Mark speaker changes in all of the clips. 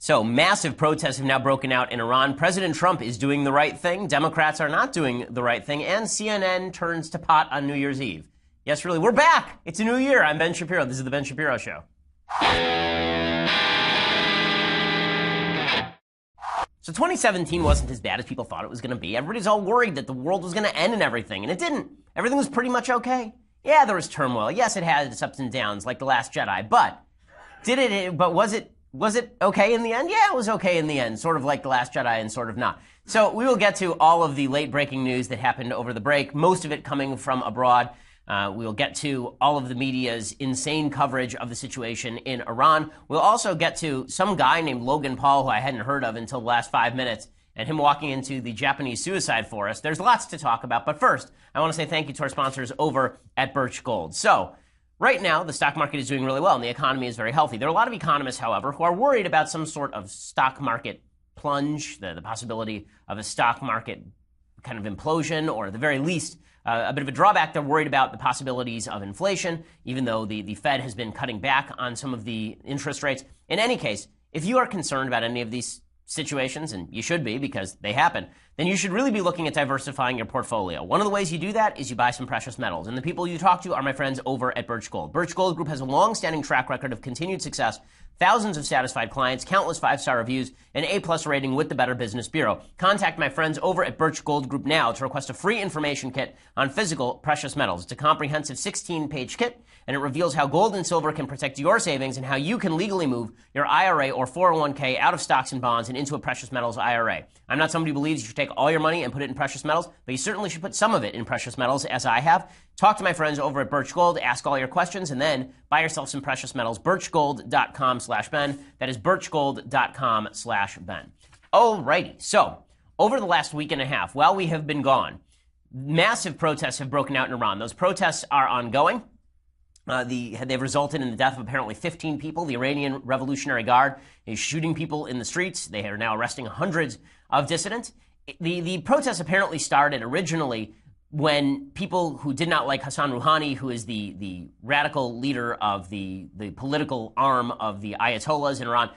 Speaker 1: So massive protests have now broken out in Iran. President Trump is doing the right thing. Democrats are not doing the right thing. And CNN turns to pot on New Year's Eve. Yes, really, we're back. It's a new year. I'm Ben Shapiro. This is The Ben Shapiro Show. So 2017 wasn't as bad as people thought it was going to be. Everybody's all worried that the world was going to end and everything, and it didn't. Everything was pretty much okay. Yeah, there was turmoil. Yes, it had its ups and downs, like The Last Jedi. But was it okay in the end? Yeah, it was okay in the end, sort of like The Last Jedi and sort of not. So we will get to all of the late breaking news that happened over the break, most of it coming from abroad. We will get to all of the media's insane coverage of the situation in Iran. We'll also get to some guy named Logan Paul, who I hadn't heard of until the last 5 minutes, and him walking into the Japanese suicide forest. There's lots to talk about, but first, I want to say thank you to our sponsors over at Birch Gold. So, right now, the stock market is doing really well, and the economy is very healthy. There are a lot of economists, however, who are worried about some sort of stock market plunge, the possibility of a stock market kind of implosion, or at the very least, a bit of a drawback. They're worried about the possibilities of inflation, even though the Fed has been cutting back on some of the interest rates. In any case, if you are concerned about any of these situations, and you should be because they happen, then you should really be looking at diversifying your portfolio. One of the ways you do that is you buy some precious metals. And the people you talk to are my friends over at Birch Gold. Birch Gold Group has a long-standing track record of continued success, thousands of satisfied clients, countless 5-star reviews, an A+ rating with the Better Business Bureau. Contact my friends over at Birch Gold Group now to request a free information kit on physical precious metals. It's a comprehensive 16-page kit, and it reveals how gold and silver can protect your savings and how you can legally move your IRA or 401k out of stocks and bonds and into a precious metals IRA. I'm not somebody who believes you should take all your money and put it in precious metals, but you certainly should put some of it in precious metals, as I have. Talk to my friends over at Birch Gold, ask all your questions, and then buy yourself some precious metals. Birchgold.com/Ben. That is Birchgold.com/Ben. Alrighty, so over the last week and a half, while we have been gone, massive protests have broken out in Iran. Those protests are ongoing. They've resulted in the death of apparently 15 people. The Iranian Revolutionary Guard is shooting people in the streets. They are now arresting hundreds of dissidents. The protests apparently started originally when people who did not like Hassan Rouhani, who is the radical leader of the political arm of the Ayatollahs in Iran,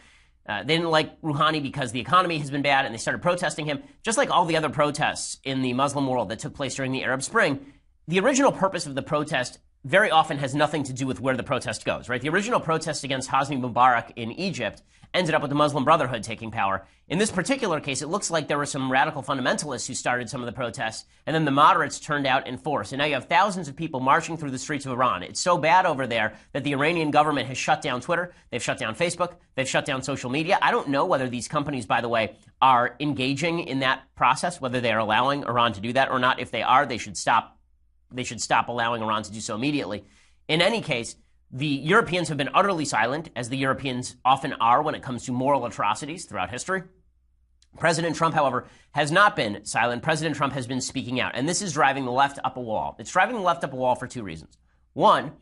Speaker 1: they didn't like Rouhani because the economy has been bad, and they started protesting him, just like all the other protests in the Muslim world that took place during the Arab Spring. The original purpose of the protest very often has nothing to do with where the protest goes, right? The original protest against Hosni Mubarak in Egypt ended up with the Muslim Brotherhood taking power. In this particular case, it looks like there were some radical fundamentalists who started some of the protests, and then the moderates turned out in force. And now you have thousands of people marching through the streets of Iran. It's so bad over there that the Iranian government has shut down Twitter, they've shut down Facebook, they've shut down social media. I don't know whether these companies, by the way, are engaging in that process, whether they are allowing Iran to do that or not. If they are, they should stop allowing Iran to do so immediately. In any case, the Europeans have been utterly silent, as the Europeans often are when it comes to moral atrocities throughout history. President Trump, however, has not been silent. President Trump has been speaking out, and this is driving the left up a wall. It's driving the left up a wall for two reasons. One,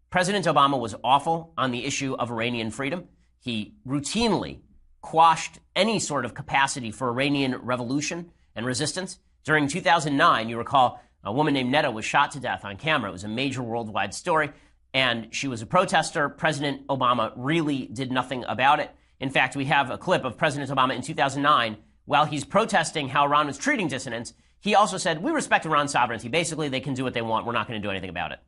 Speaker 1: President Obama was awful on the issue of Iranian freedom. He routinely quashed any sort of capacity for Iranian revolution and resistance. During 2009, you recall, a woman named Netta was shot to death on camera. It was a major worldwide story, and she was a protester. President Obama really did nothing about it. In fact, we have a clip of President Obama in 2009. While he's protesting how Iran was treating dissidents, he also said, "We respect Iran's sovereignty. Basically, they can do what they want. We're not going to do anything about it."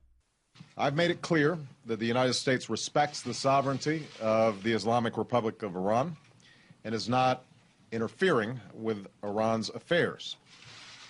Speaker 2: I've made it clear that the United States respects the sovereignty of the Islamic Republic of Iran and is not interfering with Iran's affairs.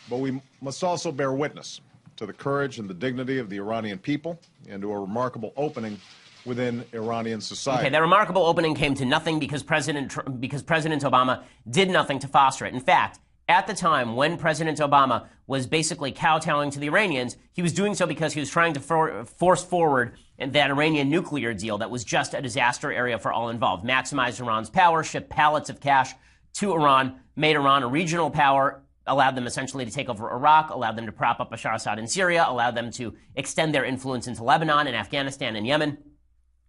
Speaker 2: But we must also bear witness to the courage and the dignity of the Iranian people and to a remarkable opening within Iranian society.
Speaker 1: Okay, that remarkable opening came to nothing because President Obama did nothing to foster it. In fact, at the time when President Obama was basically kowtowing to the Iranians, he was doing so because he was trying to force forward that Iranian nuclear deal that was just a disaster area for all involved. Maximized Iran's power, shipped pallets of cash to Iran, made Iran a regional power, allowed them essentially to take over Iraq, allowed them to prop up Bashar Assad in Syria, allowed them to extend their influence into Lebanon and Afghanistan and Yemen.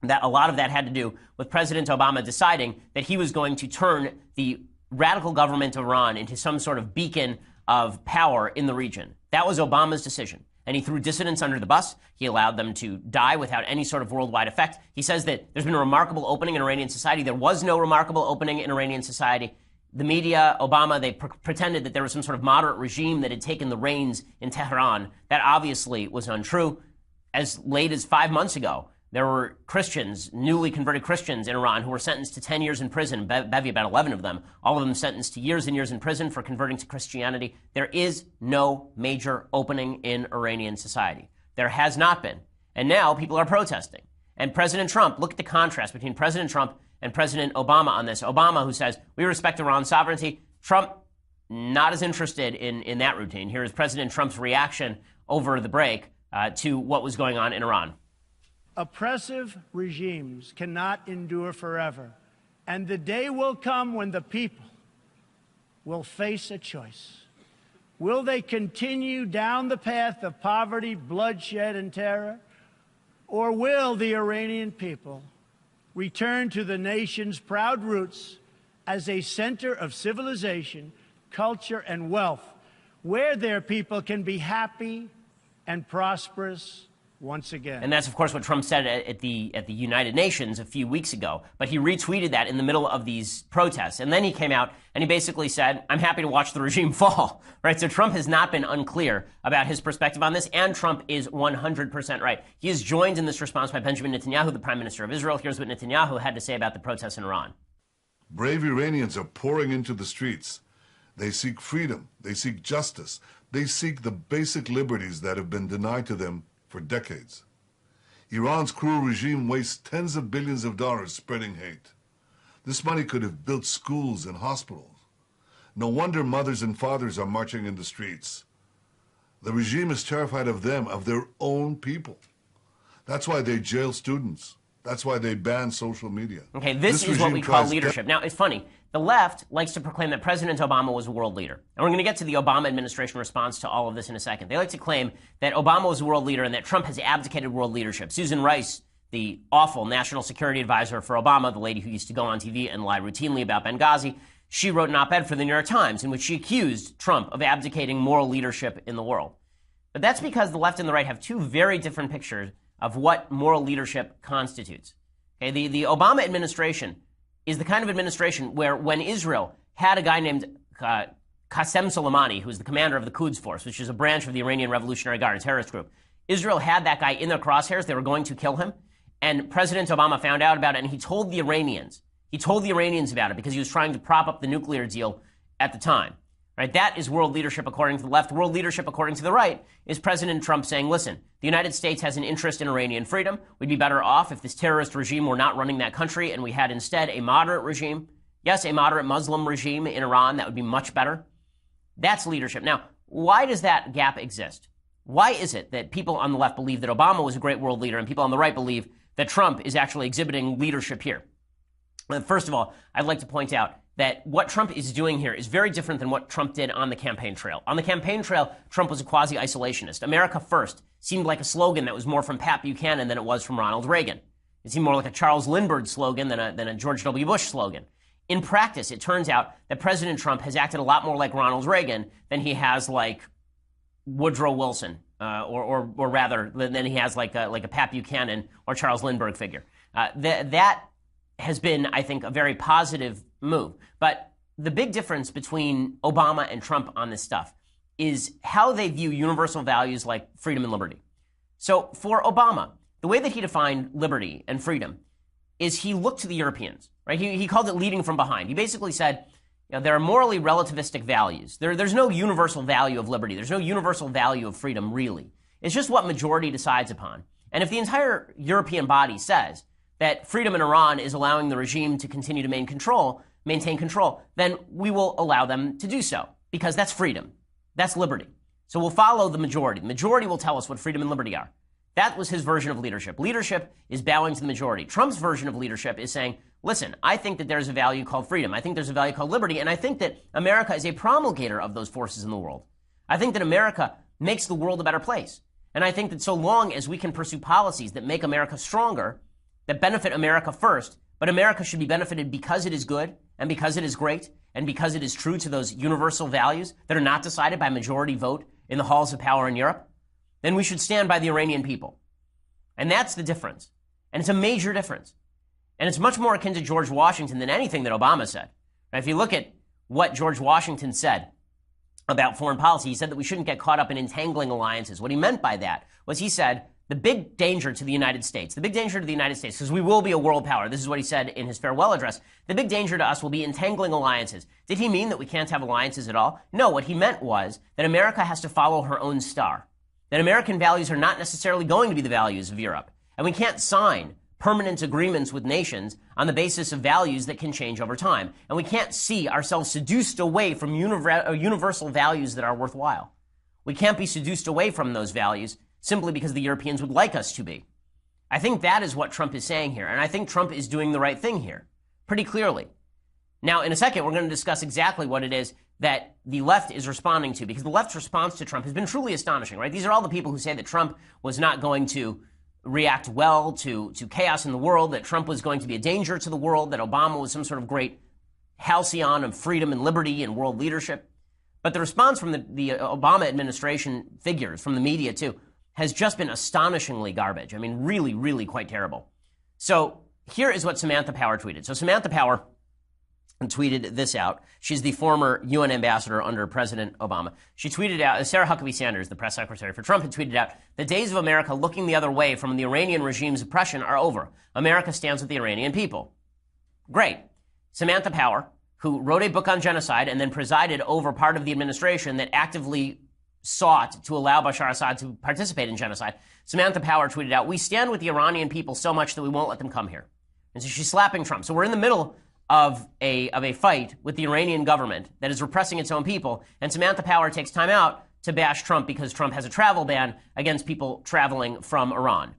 Speaker 1: That a lot of that had to do with President Obama deciding that he was going to turn the radical government of Iran into some sort of beacon of power in the region. That was Obama's decision. and he threw dissidents under the bus. He allowed them to die without any sort of worldwide effect. He says that there's been a remarkable opening in Iranian society. There was no remarkable opening in Iranian society. The media, Obama, they pretended that there was some sort of moderate regime that had taken the reins in Tehran. That obviously was untrue. As late as 5 months ago, there were Christians, newly converted Christians in Iran who were sentenced to 10 years in prison, bevy about 11 of them, all of them sentenced to years and years in prison for converting to Christianity. There is no major opening in Iranian society. There has not been. And now people are protesting. And President Trump, look at the contrast between President Trump and President Obama on this. Obama, who says, we respect Iran's sovereignty. Trump, not as interested in that routine. Here is President Trump's reaction over the break to what was going on in Iran.
Speaker 3: Oppressive regimes cannot endure forever, and the day will come when the people will face a choice. Will they continue down the path of poverty, bloodshed, and terror, or will the Iranian people return to the nation's proud roots as a center of civilization, culture, and wealth, where their people can be happy and prosperous once again?
Speaker 1: And that's, of course, what Trump said at the United Nations a few weeks ago. But he retweeted that in the middle of these protests. And then he came out and he basically said, I'm happy to watch the regime fall. Right? So Trump has not been unclear about his perspective on this. And Trump is 100% right. He is joined in this response by Benjamin Netanyahu, the Prime Minister of Israel. Here's what Netanyahu had to say about the protests in Iran.
Speaker 4: Brave Iranians are pouring into the streets. They seek freedom. They seek justice. They seek the basic liberties that have been denied to them for decades. Iran's cruel regime wastes tens of billions of dollars spreading hate. This money could have built schools and hospitals. No wonder mothers and fathers are marching in the streets. The regime is terrified of them, of their own people. That's why they jail students. That's why they ban social media.
Speaker 1: Okay, this is what we call leadership. Now, it's funny. The left likes to proclaim that President Obama was a world leader. And we're going to get to the Obama administration response to all of this in a second. They like to claim that Obama was a world leader and that Trump has abdicated world leadership. Susan Rice, the awful national security advisor for Obama, the lady who used to go on TV and lie routinely about Benghazi, she wrote an op-ed for the New York Times in which she accused Trump of abdicating moral leadership in the world. But that's because the left and the right have two very different pictures of what moral leadership constitutes. Okay, the Obama administration is the kind of administration where when Israel had a guy named Qasem Soleimani, who's the commander of the Quds Force, which is a branch of the Iranian Revolutionary Guard, a terrorist group, Israel had that guy in their crosshairs. They were going to kill him. And President Obama found out about it, and he told the Iranians about it because he was trying to prop up the nuclear deal at the time. Right? That is world leadership according to the left. World leadership according to the right is President Trump saying, listen, the United States has an interest in Iranian freedom. We'd be better off if this terrorist regime were not running that country and we had instead a moderate regime. Yes, a moderate Muslim regime in Iran. That would be much better. That's leadership. Now, why does that gap exist? Why is it that people on the left believe that Obama was a great world leader and people on the right believe that Trump is actually exhibiting leadership here? First of all, I'd like to point out that what Trump is doing here is very different than what Trump did on the campaign trail. On the campaign trail, Trump was a quasi-isolationist. America first seemed like a slogan that was more from Pat Buchanan than it was from Ronald Reagan. It seemed more like a Charles Lindbergh slogan than a George W. Bush slogan. In practice, it turns out that President Trump has acted a lot more like Ronald Reagan than he has like Woodrow Wilson, or rather, than he has like a Pat Buchanan or Charles Lindbergh figure. That has been, I think, a very positive move. But the big difference between Obama and Trump on this stuff is how they view universal values like freedom and liberty. So for Obama, the way that he defined liberty and freedom is he looked to the Europeans, right? He called it leading from behind. He basically said, you know, there are morally relativistic values. There's no universal value of liberty. There's no universal value of freedom, really. It's just what majority decides upon. And if the entire European body says that freedom in Iran is allowing the regime to continue to maintain control, then we will allow them to do so because that's freedom. That's liberty. So we'll follow the majority. The majority will tell us what freedom and liberty are. That was his version of leadership. Leadership is bowing to the majority. Trump's version of leadership is saying, listen, I think that there's a value called freedom. I think there's a value called liberty. And I think that America is a promulgator of those forces in the world. I think that America makes the world a better place. And I think that so long as we can pursue policies that make America stronger, that benefit America first, but America should be benefited because it is good and because it is great and because it is true to those universal values that are not decided by majority vote in the halls of power in Europe, then we should stand by the Iranian people. And that's the difference. And it's a major difference. And it's much more akin to George Washington than anything that Obama said. Now, if you look at what George Washington said about foreign policy, he said that we shouldn't get caught up in entangling alliances. What he meant by that was he said the big danger to the United States, because we will be a world power. This is what he said in his farewell address. The big danger to us will be entangling alliances. Did he mean that we can't have alliances at all? No, what he meant was that America has to follow her own star. That American values are not necessarily going to be the values of Europe. And we can't sign permanent agreements with nations on the basis of values that can change over time. And we can't see ourselves seduced away from universal values that are worthwhile. We can't be seduced away from those values simply because the Europeans would like us to be. I think that is what Trump is saying here. And I think Trump is doing the right thing here, pretty clearly. Now, in a second, we're going to discuss exactly what it is that the left is responding to, because the left's response to Trump has been truly astonishing, right? These are all the people who say that Trump was not going to react well to chaos in the world, that Trump was going to be a danger to the world, that Obama was some sort of great halcyon of freedom and liberty and world leadership. But the response from the Obama administration figures, from the media too, has just been astonishingly garbage. I mean, really, really quite terrible. So here is what Samantha Power tweeted. So Samantha Power tweeted this out. She's the former UN ambassador under President Obama. She tweeted out, Sarah Huckabee Sanders, the press secretary for Trump, had tweeted out, the days of America looking the other way from the Iranian regime's oppression are over. America stands with the Iranian people. Great. Samantha Power, who wrote a book on genocide and then presided over part of the administration that actively sought to allow Bashar Assad to participate in genocide. Samantha Power tweeted out, we stand with the Iranian people so much that we won't let them come here. And so she's slapping Trump. So we're in the middle of a fight with the Iranian government that is repressing its own people, and Samantha Power takes time out to bash Trump because Trump has a travel ban against people traveling from Iran.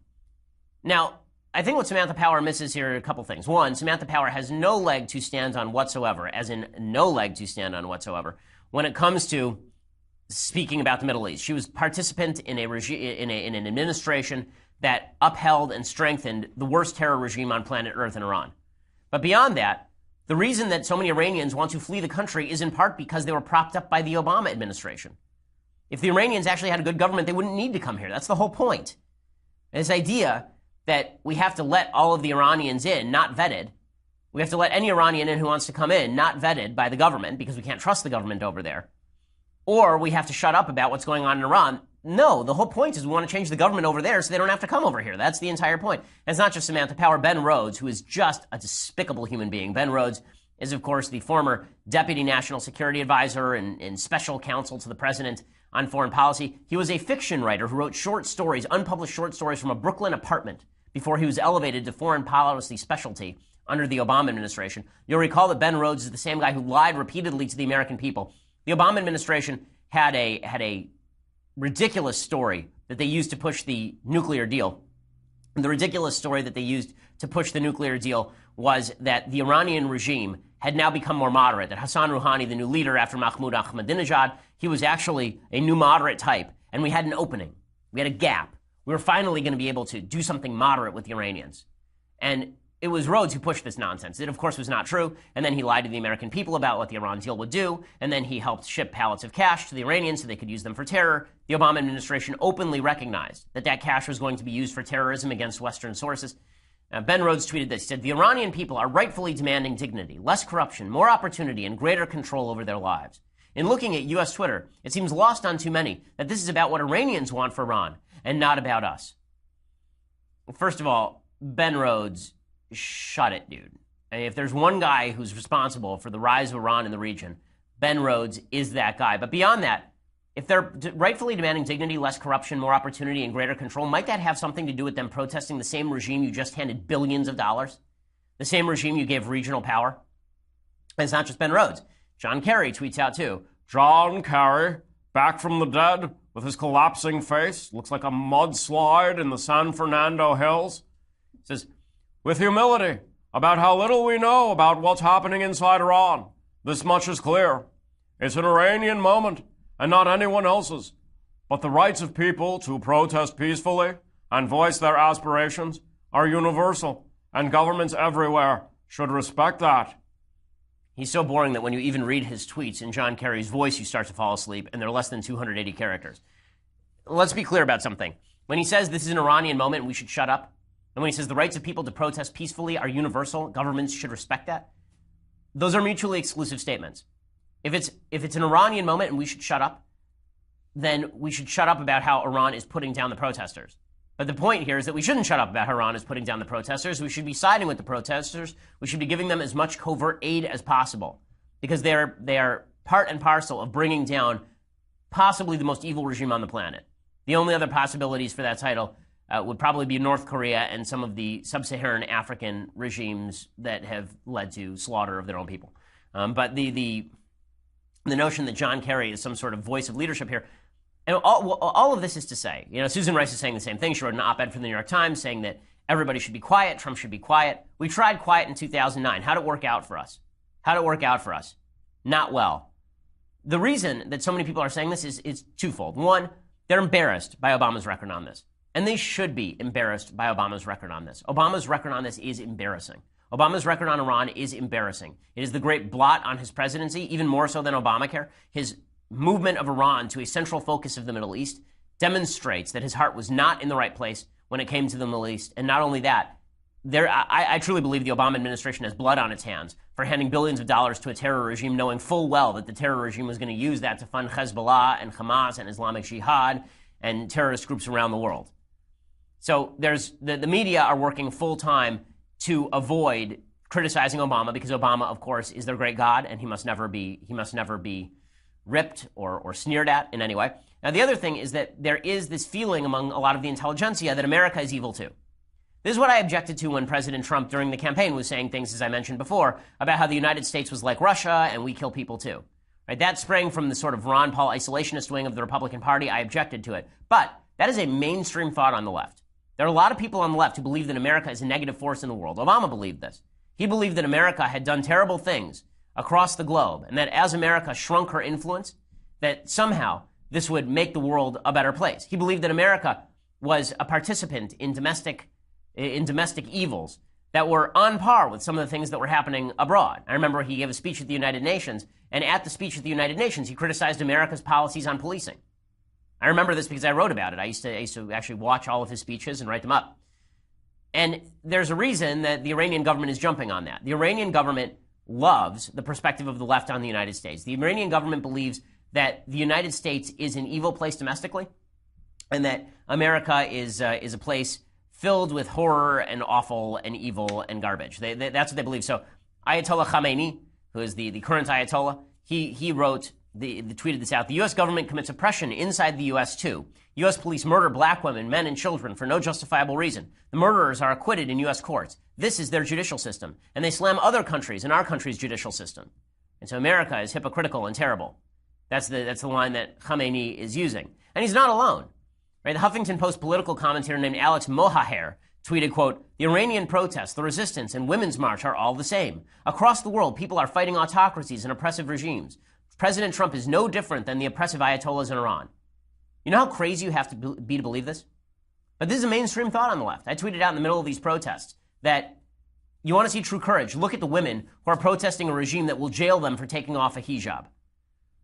Speaker 1: Now, I think what Samantha Power misses here are a couple things. One, Samantha Power has no leg to stand on whatsoever, as in no leg to stand on whatsoever, when it comes to speaking about the Middle East. She was participant in an administration that upheld and strengthened the worst terror regime on planet Earth in Iran. But beyond that, the reason that so many Iranians want to flee the country is in part because they were propped up by the Obama administration. If the Iranians actually had a good government, they wouldn't need to come here. That's the whole point. This idea that we have to let all of the Iranians in, not vetted. We have to let any Iranian in who wants to come in, not vetted by the government, because we can't trust the government over there. Or we have to shut up about what's going on in Iran. No, the whole point is we want to change the government over there so they don't have to come over here. That's the entire point. And it's not just Samantha Power. Ben Rhodes, who is just a despicable human being. Ben Rhodes is, of course, the former Deputy National Security Advisor and Special Counsel to the President on Foreign Policy. He was a fiction writer who wrote short stories, unpublished short stories from a Brooklyn apartment before he was elevated to foreign policy specialty under the Obama administration. You'll recall that Ben Rhodes is the same guy who lied repeatedly to the American people. The Obama administration had a ridiculous story that they used to push the nuclear deal. And the ridiculous story that they used to push the nuclear deal was that the Iranian regime had now become more moderate, that Hassan Rouhani, the new leader after Mahmoud Ahmadinejad, he was actually a new moderate type. And we had an opening. We had a gap. We were finally going to be able to do something moderate with the Iranians. And it was Rhodes who pushed this nonsense. It, of course, was not true. And then he lied to the American people about what the Iran deal would do. And then he helped ship pallets of cash to the Iranians so they could use them for terror. The Obama administration openly recognized that that cash was going to be used for terrorism against Western sources. Ben Rhodes tweeted this. He said, the Iranian people are rightfully demanding dignity, less corruption, more opportunity, and greater control over their lives. In looking at U.S. Twitter, it seems lost on too many that this is about what Iranians want for Iran and not about us. First of all, Ben Rhodes, shut it, dude. And if there's one guy who's responsible for the rise of Iran in the region, Ben Rhodes is that guy. But beyond that, if they're rightfully demanding dignity, less corruption, more opportunity, and greater control, might that have something to do with them protesting the same regime you just handed billions of dollars? The same regime you gave regional power? And it's not just Ben Rhodes. John Kerry tweets out too. John Kerry, back from the dead with his collapsing face, looks like a mudslide in the San Fernando Hills. Says, with humility about how little we know about what's happening inside Iran, this much is clear. It's an Iranian moment and not anyone else's. But the rights of people to protest peacefully and voice their aspirations are universal, and governments everywhere should respect that. He's so boring that when you even read his tweets in John Kerry's voice, you start to fall asleep, and they're less than 280 characters. let's be clear about something. When he says this is an Iranian moment and we should shut up, and when he says the rights of people to protest peacefully are universal, governments should respect that, those are mutually exclusive statements. If it's an Iranian moment and we should shut up, then we should shut up about how Iran is putting down the protesters. But the point here is that we shouldn't shut up about how Iran is putting down the protesters. We should be siding with the protesters. We should be giving them as much covert aid as possible, because they are part and parcel of bringing down possibly the most evil regime on the planet. The only other possibilities for that title would probably be North Korea and some of the sub-Saharan African regimes that have led to slaughter of their own people. But the notion that John Kerry is some sort of voice of leadership here, and all of this is to say, Susan Rice is saying the same thing. She wrote an op-ed for the New York Times saying that everybody should be quiet, Trump should be quiet. We tried quiet in 2009. How'd it work out for us? Not well. The reason that so many people are saying this is twofold. One, they're embarrassed by Obama's record on this. And they should be embarrassed by Obama's record on this. Obama's record on this is embarrassing. Obama's record on Iran is embarrassing. It is the great blot on his presidency, even more so than Obamacare. His movement of Iran to a central focus of the Middle East demonstrates that his heart was not in the right place when it came to the Middle East. And not only that, I truly believe the Obama administration has blood on its hands for handing billions of dollars to a terror regime, knowing full well that the terror regime was going to use that to fund Hezbollah and Hamas and Islamic Jihad and terrorist groups around the world. So the media are working full time to avoid criticizing Obama, because Obama, of course, is their great God, and he must never be ripped or sneered at in any way. Now, the other thing is that there is this feeling among a lot of the intelligentsia that America is evil too. This is what I objected to when President Trump during the campaign was saying things, as I mentioned before, about how the United States was like Russia and we kill people too. Right? That sprang from the sort of Ron Paul isolationist wing of the Republican Party. I objected to it. But that is a mainstream thought on the left. There are a lot of people on the left who believe that America is a negative force in the world. Obama believed this. He believed that America had done terrible things across the globe, and that as America shrunk her influence, that somehow this would make the world a better place. He believed that America was a participant in domestic evils that were on par with some of the things that were happening abroad. I remember he gave a speech at the United Nations, and at the speech at the United Nations, he criticized America's policies on policing. I remember this because I wrote about it. I used to actually watch all of his speeches and write them up. And there's a reason that the Iranian government is jumping on that. The Iranian government loves the perspective of the left on the United States. The Iranian government believes that the United States is an evil place domestically, and that America is a place filled with horror and awful and evil and garbage. That's what they believe. So Ayatollah Khamenei, who is the current Ayatollah, he wrote, tweeted this out. The U.S. government commits oppression inside the U.S. too. U.S. police murder black women, men, and children for no justifiable reason. The murderers are acquitted in U.S. courts. This is their judicial system. And they slam other countries in our country's judicial system. And so America is hypocritical and terrible. That's the line that Khamenei is using. And he's not alone. Right? The Huffington Post political commentator named Alex Mohaher tweeted, quote, "The Iranian protests, the resistance, and women's march are all the same. Across the world, people are fighting autocracies and oppressive regimes. President Trump is no different than the oppressive Ayatollahs in Iran." You know how crazy you have to be to believe this? But this is a mainstream thought on the left. I tweeted out in the middle of these protests that you want to see true courage. Look at the women who are protesting a regime that will jail them for taking off a hijab.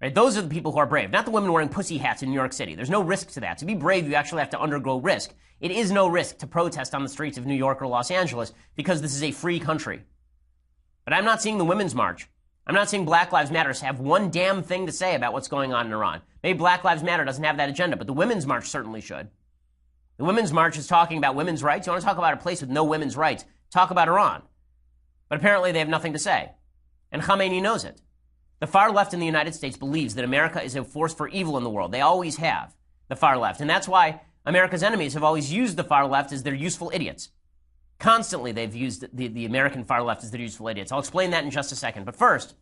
Speaker 1: Right? Those are the people who are brave, not the women wearing pussy hats in New York City. There's no risk to that. To be brave, you actually have to undergo risk. It is no risk to protest on the streets of New York or Los Angeles because this is a free country. But I'm not seeing the Women's March. I'm not seeing Black Lives Matter have one damn thing to say about what's going on in Iran. Maybe Black Lives Matter doesn't have that agenda, but the Women's March certainly should. The Women's March is talking about women's rights. You want to talk about a place with no women's rights? Talk about Iran. But apparently they have nothing to say. And Khamenei knows it. The far left in the United States believes that America is a force for evil in the world. They always have, the far left. And that's why America's enemies have always used the far left as their useful idiots. Constantly, they've used the American far left as their useful idiots. I'll explain that in just a second. But first,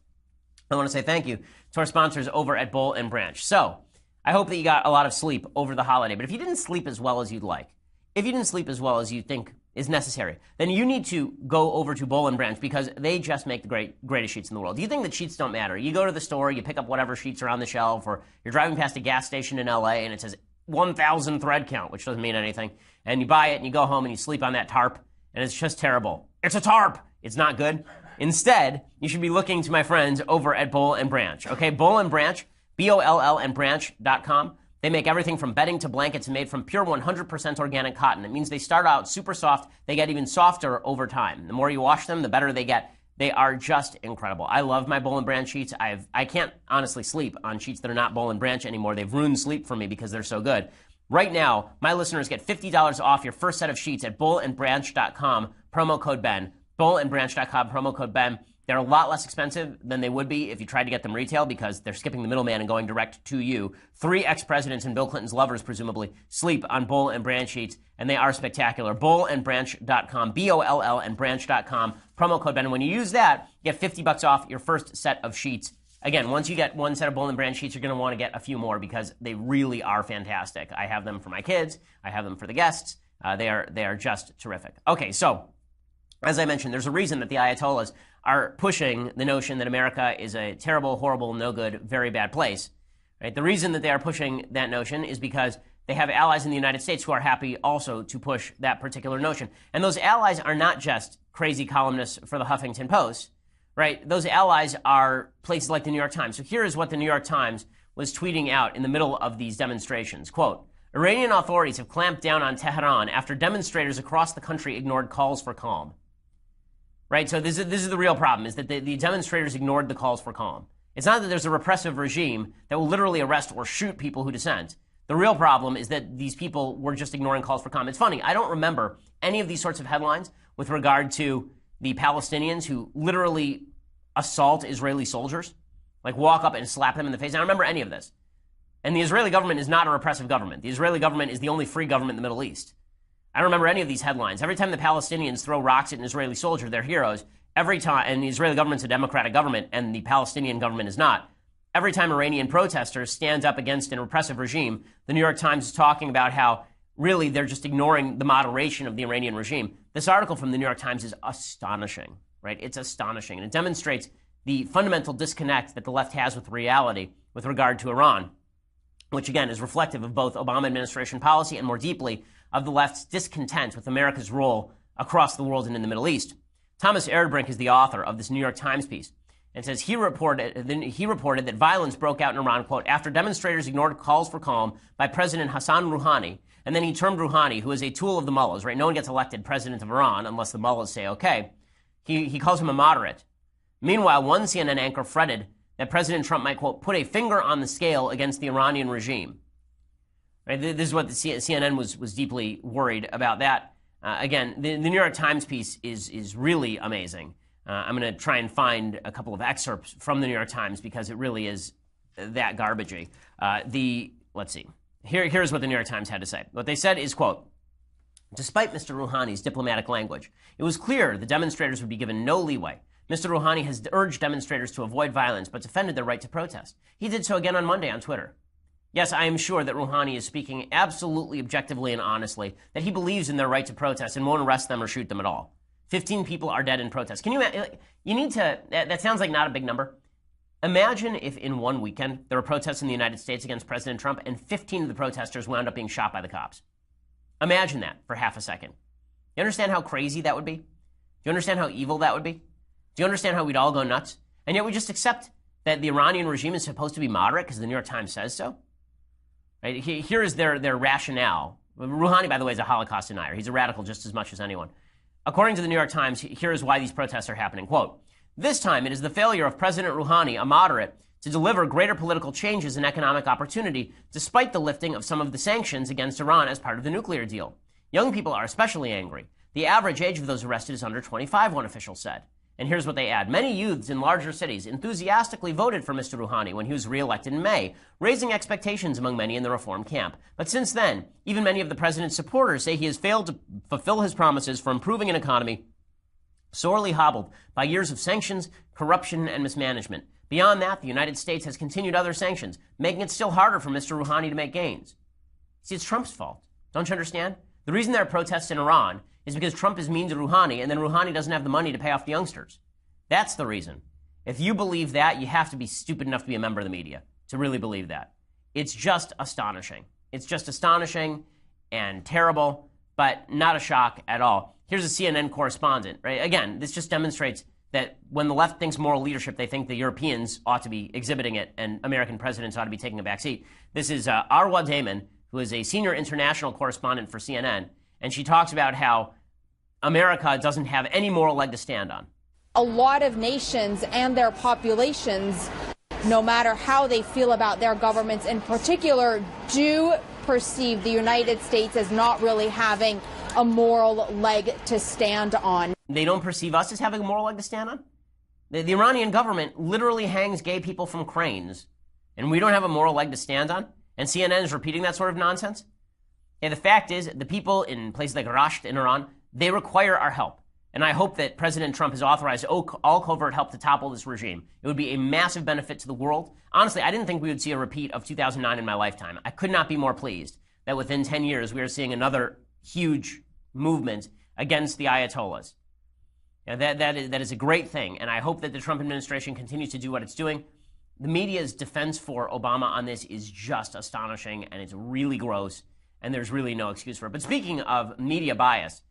Speaker 1: I want to say thank you to our sponsors over at Boll and Branch. So, I hope that you got a lot of sleep over the holiday. But if you didn't sleep as well as you'd like, if you didn't sleep as well as you think is necessary, then you need to go over to Boll and Branch because they just make the greatest sheets in the world. Do you think that sheets don't matter? You go to the store, you pick up whatever sheets are on the shelf, or you're driving past a gas station in LA and it says 1,000 thread count, which doesn't mean anything, and you buy it and you go home and you sleep on that tarp, and it's just terrible. It's a tarp. It's not good. Instead, you should be looking to my friends over at Boll and Branch. Okay, Boll and Branch, BOLL and branch.com. They make everything from bedding to blankets made from pure 100% organic cotton. It means they start out super soft. They get even softer over time. The more you wash them, the better they get. They are just incredible. I love my Boll & Branch sheets. I can't honestly sleep on sheets that are not Boll & Branch anymore. They've ruined sleep for me because they're so good. Right now, my listeners get $50 off your first set of sheets at bullandbranch.com, promo code Ben. Bullandbranch.com, promo code Ben. They're a lot less expensive than they would be if you tried to get them retail because they're skipping the middleman and going direct to you. 3 ex-presidents and Bill Clinton's lovers, presumably, sleep on Boll & Branch sheets, and they are spectacular. Bullandbranch.com, B-O-L-L, and branch.com, promo code Ben. And when you use that, you get $50 off your first set of sheets. Again, once you get one set of Boll & Branch sheets, you're going to want to get a few more because they really are fantastic. I have them for my kids. I have them for the guests. They are just terrific. Okay, so as I mentioned, there's a reason that the Ayatollahs are pushing the notion that America is a terrible, horrible, no good, very bad place. Right? The reason that they are pushing that notion is because they have allies in the United States who are happy also to push that particular notion. And those allies are not just crazy columnists for the Huffington Post, right? Those allies are places like the New York Times. So here is what the New York Times was tweeting out in the middle of these demonstrations. Quote, Iranian authorities have clamped down on Tehran after demonstrators across the country ignored calls for calm. Right? So this is the real problem, is that the demonstrators ignored the calls for calm. It's not that there's a repressive regime that will literally arrest or shoot people who dissent. The real problem is that these people were just ignoring calls for calm. It's funny, I don't remember any of these sorts of headlines with regard to the Palestinians who literally assault Israeli soldiers, like walk up and slap them in the face. I don't remember any of this. And the Israeli government is not a repressive government. The Israeli government is the only free government in the Middle East. I don't remember any of these headlines. Every time the Palestinians throw rocks at an Israeli soldier, they're heroes. Every time, and the Israeli government's a democratic government, and the Palestinian government is not. Every time Iranian protesters stand up against a repressive regime, the New York Times is talking about how really they're just ignoring the moderation of the Iranian regime. This article from the New York Times is astonishing, right? It's astonishing, and it demonstrates the fundamental disconnect that the left has with reality with regard to Iran, which again is reflective of both Obama administration policy and more deeply of the left's discontent with America's role across the world and in the Middle East. Thomas Erdbrink is the author of this New York Times piece and says he reported that violence broke out in Iran, quote, after demonstrators ignored calls for calm by President Hassan Rouhani, and then he termed Rouhani, who is a tool of the mullahs, right? No one gets elected president of Iran unless the mullahs say okay. He calls him a moderate. Meanwhile, one CNN anchor fretted that President Trump might, quote, put a finger on the scale against the Iranian regime. Right? This is what the CNN was deeply worried about that. Again, the New York Times piece is really amazing. I'm going to try and find a couple of excerpts from the New York Times because it really is that garbagey. Let's see. Here's what the New York Times had to say. What they said is, quote, despite Mr. Rouhani's diplomatic language, it was clear the demonstrators would be given no leeway. Mr. Rouhani has urged demonstrators to avoid violence but defended their right to protest. He did so again on Monday on Twitter. Yes, I am sure that Rouhani is speaking absolutely objectively and honestly, that he believes in their right to protest and won't arrest them or shoot them at all. 15 people are dead in protest. That sounds like not a big number. Imagine if in one weekend there were protests in the United States against President Trump and 15 of the protesters wound up being shot by the cops. Imagine that for half a second. You understand how crazy that would be? Do you understand how evil that would be? Do you understand how we'd all go nuts? And yet we just accept that the Iranian regime is supposed to be moderate because the New York Times says so? Right? Here is their rationale. Rouhani, by the way, is a Holocaust denier. He's a radical just as much as anyone. According to the New York Times, here is why these protests are happening. Quote, this time it is the failure of President Rouhani, a moderate, to deliver greater political changes and economic opportunity, despite the lifting of some of the sanctions against Iran as part of the nuclear deal. Young people are especially angry. The average age of those arrested is under 25, one official said. And here's what they add. Many youths in larger cities enthusiastically voted for Mr. Rouhani when he was reelected in May, raising expectations among many in the reform camp. But since then, even many of the president's supporters say he has failed to fulfill his promises for improving an economy sorely hobbled by years of sanctions, corruption, and mismanagement. Beyond that, the United States has continued other sanctions, making it still harder for Mr. Rouhani to make gains. See, it's Trump's fault. Don't you understand? The reason there are protests in Iran is because Trump is mean to Rouhani, and then Rouhani doesn't have the money to pay off the youngsters. That's the reason. If you believe that, you have to be stupid enough to be a member of the media to really believe that. It's just astonishing. It's just astonishing and terrible, but not a shock at all. Here's a CNN correspondent, right? Again, this just demonstrates that when the left thinks moral leadership, they think the Europeans ought to be exhibiting it and American presidents ought to be taking a back seat. This is Arwa Damon, who is a senior international correspondent for CNN, and she talks about how America doesn't have any moral leg to stand on.
Speaker 5: A lot of nations and their populations, no matter how they feel about their governments in particular, do perceive the United States as not really having a moral leg to stand on.
Speaker 1: They don't perceive us as having a moral leg to stand on? The Iranian government literally hangs gay people from cranes, and we don't have a moral leg to stand on? And CNN is repeating that sort of nonsense? Yeah, the fact is, the people in places like Rasht in Iran, they require our help. And I hope that President Trump has authorized all covert help to topple this regime. It would be a massive benefit to the world. Honestly, I didn't think we would see a repeat of 2009 in my lifetime. I could not be more pleased that within 10 years we are seeing another huge movement against the Ayatollahs. Now, that is a great thing, and I hope that the Trump administration continues to do what it's doing. The media's defense for Obama on this is just astonishing, and it's really gross, and there's really no excuse for it. But speaking of media bias,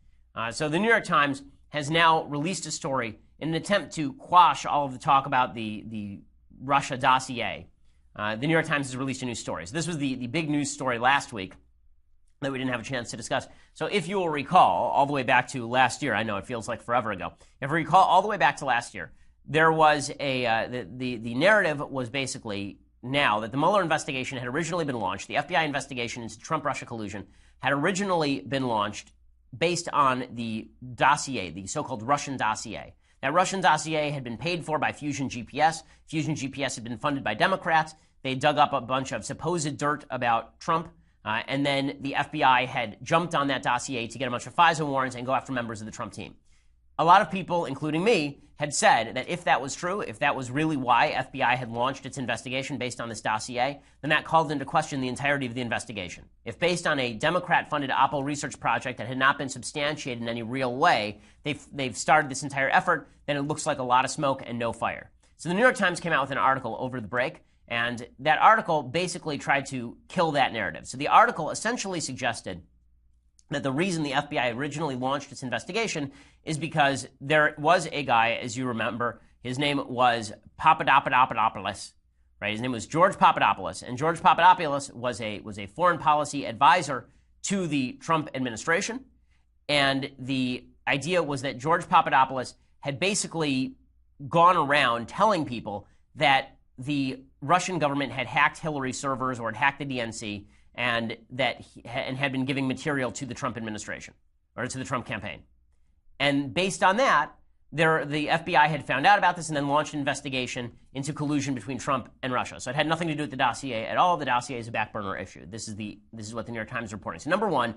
Speaker 1: so the New York Times has now released a story in an attempt to quash all of the talk about the Russia dossier. The New York Times has released a new story. So this was the big news story last week that we didn't have a chance to discuss. So if you will recall, all the way back to last year, I know it feels like forever ago. If you recall, all the way back to last year, there was the narrative was basically now that the Mueller investigation had originally been launched. The FBI investigation into Trump-Russia collusion had originally been launched based on the dossier, the so-called Russian dossier. That Russian dossier had been paid for by Fusion GPS. Fusion GPS had been funded by Democrats. They dug up a bunch of supposed dirt about Trump. And then the FBI had jumped on that dossier to get a bunch of FISA warrants and go after members of the Trump team. A lot of people, including me, had said that if that was true, if that was really why FBI had launched its investigation based on this dossier, then that called into question the entirety of the investigation. If based on a Democrat-funded Oppo research project that had not been substantiated in any real way, they've started this entire effort, then it looks like a lot of smoke and no fire. So the New York Times came out with an article over the break, and that article basically tried to kill that narrative. So the article essentially suggested that the reason the FBI originally launched its investigation is because there was a guy, as you remember, his name was Papadopoulos, right? His name was George Papadopoulos, and George Papadopoulos was a foreign policy advisor to the Trump administration, and the idea was that George Papadopoulos had basically gone around telling people that the Russian government had hacked Hillary's servers or had hacked the DNC, and had been giving material to the Trump administration or to the Trump campaign. And based on that, the FBI had found out about this and then launched an investigation into collusion between Trump and Russia. So it had nothing to do with the dossier at all. The dossier is a back burner issue. This is what the New York Times is reporting. So number one,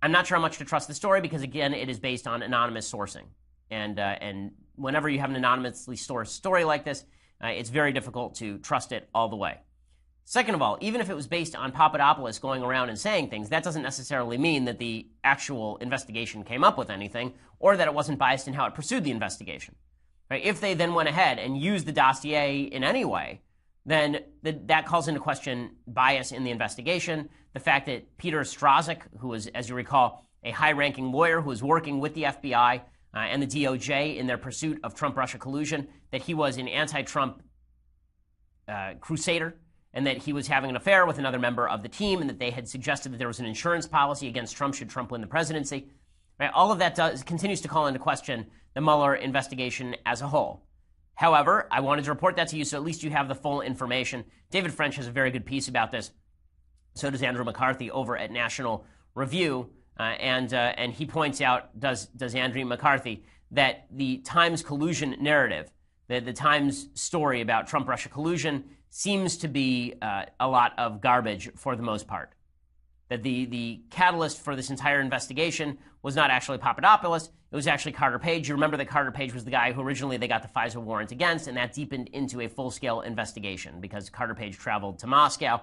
Speaker 1: I'm not sure how much to trust the story because, again, it is based on anonymous sourcing. And whenever you have an anonymously sourced story like this, it's very difficult to trust it all the way. Second of all, even if it was based on Papadopoulos going around and saying things, that doesn't necessarily mean that the actual investigation came up with anything or that it wasn't biased in how it pursued the investigation. Right? If they then went ahead and used the dossier in any way, then that calls into question bias in the investigation. The fact that Peter Strzok, who was, as you recall, a high-ranking lawyer who was working with the FBI and the DOJ in their pursuit of Trump-Russia collusion, that he was an anti-Trump crusader, and that he was having an affair with another member of the team, and that they had suggested that there was an insurance policy against Trump should Trump win the presidency. Right? All of that continues to call into question the Mueller investigation as a whole. However, I wanted to report that to you so at least you have the full information. David French has a very good piece about this. So does Andrew McCarthy over at National Review. And he points out, does Andrew McCarthy, that the Times collusion narrative, the Times story about Trump-Russia collusion seems to be a lot of garbage for the most part. That the catalyst for this entire investigation was not actually Papadopoulos, it was actually Carter Page. You remember that Carter Page was the guy who originally they got the FISA warrant against, and that deepened into a full-scale investigation because Carter Page traveled to Moscow.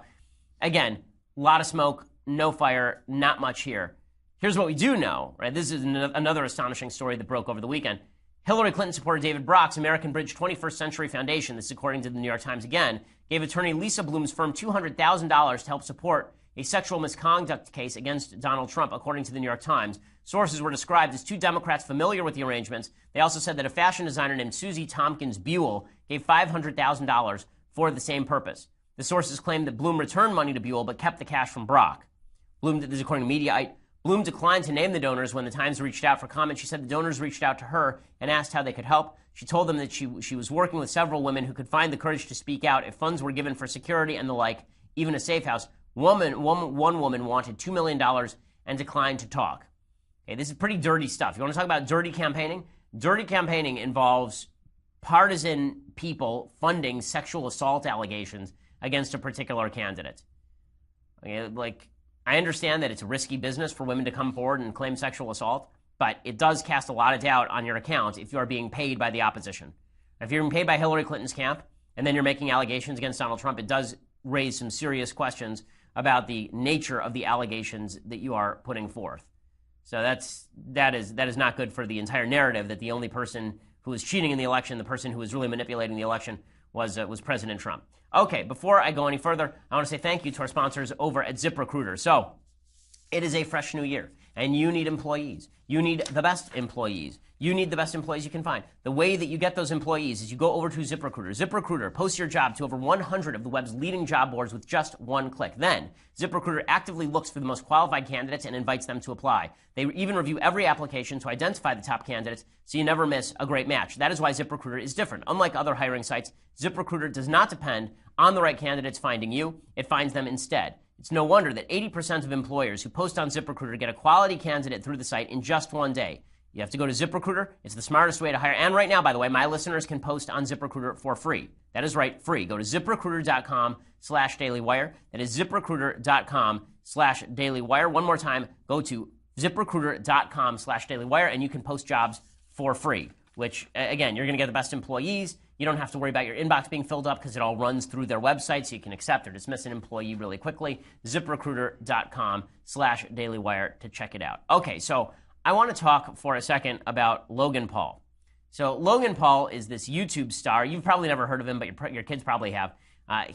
Speaker 1: Again, a lot of smoke, no fire, not much here. Here's what we do know, right? This is another astonishing story that broke over the weekend. Hillary Clinton supporter David Brock's American Bridge 21st Century Foundation, this is according to the New York Times again, gave attorney Lisa Bloom's firm $200,000 to help support a sexual misconduct case against Donald Trump, according to the New York Times. Sources were described as two Democrats familiar with the arrangements. They also said that a fashion designer named Susie Tompkins Buell gave $500,000 for the same purpose. The sources claimed that Bloom returned money to Buell but kept the cash from Brock. Bloom, this is according to Mediaite. Bloom declined to name the donors when the Times reached out for comment. She said the donors reached out to her and asked how they could help. She told them that she was working with several women who could find the courage to speak out if funds were given for security and the like, even a safe house. One woman wanted $2 million and declined to talk. Okay, this is pretty dirty stuff. You want to talk about dirty campaigning? Dirty campaigning involves partisan people funding sexual assault allegations against a particular candidate. Okay, like, I understand that it's a risky business for women to come forward and claim sexual assault, but it does cast a lot of doubt on your account if you are being paid by the opposition. If you're being paid by Hillary Clinton's camp and then you're making allegations against Donald Trump, it does raise some serious questions about the nature of the allegations that you are putting forth. So that is not good for the entire narrative that the only person who was cheating in the election, the person who was really manipulating the election, was President Trump. Okay, before I go any further, I want to say thank you to our sponsors over at ZipRecruiter. So, it is a fresh new year, and you need employees. You need the best employees. You need the best employees you can find. The way that you get those employees is you go over to ZipRecruiter. ZipRecruiter posts your job to over 100 of the web's leading job boards with just one click. Then, ZipRecruiter actively looks for the most qualified candidates and invites them to apply. They even review every application to identify the top candidates so you never miss a great match. That is why ZipRecruiter is different. Unlike other hiring sites, ZipRecruiter does not depend on the right candidates finding you. It finds them instead. It's no wonder that 80% of employers who post on ZipRecruiter get a quality candidate through the site in just one day. You have to go to ZipRecruiter. It's the smartest way to hire. And right now, by the way, my listeners can post on ZipRecruiter for free. That is right, free. Go to ZipRecruiter.com/dailywire. That is ZipRecruiter.com/dailywire. One more time, go to ZipRecruiter.com/dailywire, and you can post jobs for free, which, again, you're going to get the best employees. You don't have to worry about your inbox being filled up because it all runs through their website, so you can accept or dismiss an employee really quickly. ZipRecruiter.com/dailywire to check it out. Okay, so I want to talk for a second about Logan Paul. So Logan Paul is this YouTube star. You've probably never heard of him, but your kids probably have.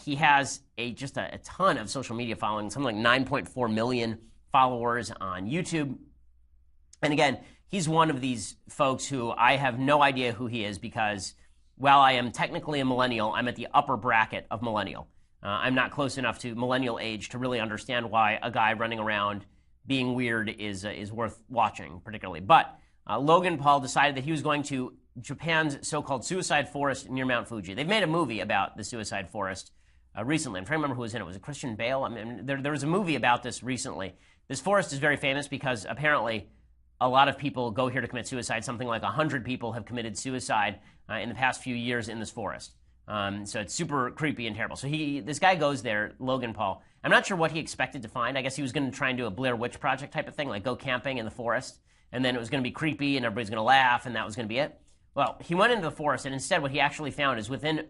Speaker 1: He has just a ton of social media following, something like 9.4 million followers on YouTube. And again, he's one of these folks who I have no idea who he is because while I am technically a millennial, I'm at the upper bracket of millennial. I'm not close enough to millennial age to really understand why a guy running around being weird is worth watching, particularly. But Logan Paul decided that he was going to Japan's so-called suicide forest near Mount Fuji. They've made a movie about the suicide forest recently. I'm trying to remember who was in it. Was it Christian Bale? I mean, there was a movie about this recently. This forest is very famous because apparently a lot of people go here to commit suicide. Something like 100 people have committed suicide in the past few years in this forest. So it's super creepy and terrible. So this guy goes there, Logan Paul. I'm not sure what he expected to find. I guess he was going to try and do a Blair Witch Project type of thing, like go camping in the forest, and then it was going to be creepy and everybody's going to laugh, and that was going to be it. Well, he went into the forest, and instead what he actually found is within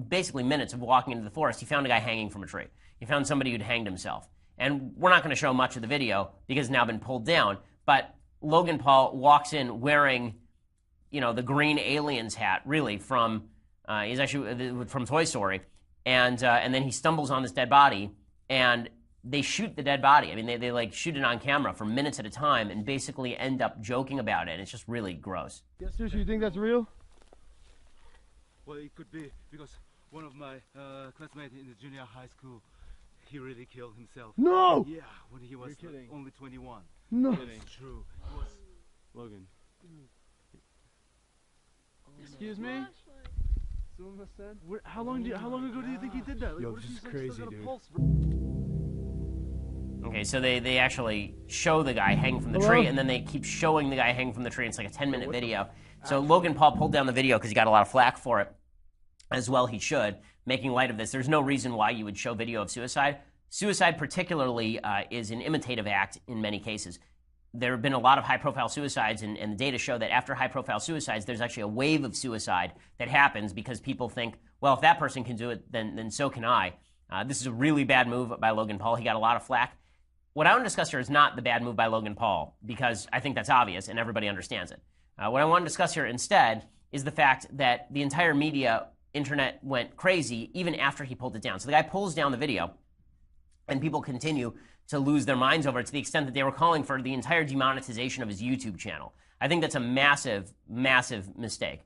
Speaker 1: basically minutes of walking into the forest, he found a guy hanging from a tree. He found somebody who'd hanged himself. And we're not going to show much of the video because it's now been pulled down, but Logan Paul walks in wearing, the green aliens hat, really, he's actually from Toy Story, and then he stumbles on this dead body, and they shoot the dead body. I mean, they like shoot it on camera for minutes at a time and basically end up joking about it. And it's just really gross.
Speaker 6: Yeah, seriously, you think that's real?
Speaker 7: Well, it could be because one of my classmates in the junior high school, he really killed himself.
Speaker 6: No!
Speaker 7: Yeah, when he was only 21.
Speaker 6: No.
Speaker 7: It's true. It was
Speaker 6: Logan. Excuse me? How long ago do you think he did that? Like,
Speaker 8: Yo, this is crazy, dude.
Speaker 1: Okay, so they actually show the guy hanging from the tree, and then they keep showing the guy hanging from the tree. It's like a 10-minute video. So Logan Paul pulled down the video because he got a lot of flack for it, as well he should, making light of this. There's no reason why you would show video of suicide. Suicide particularly is an imitative act in many cases. There have been a lot of high-profile suicides, and the data show that after high-profile suicides, there's actually a wave of suicide that happens because people think, well, if that person can do it, then so can I. This is a really bad move by Logan Paul. He got a lot of flack. What I want to discuss here is not the bad move by Logan Paul, because I think that's obvious and everybody understands it. What I want to discuss here instead is the fact that the entire internet went crazy even after he pulled it down. So the guy pulls down the video, and people continue to lose their minds over it, to the extent that they were calling for the entire demonetization of his YouTube channel. I think that's a massive, massive mistake.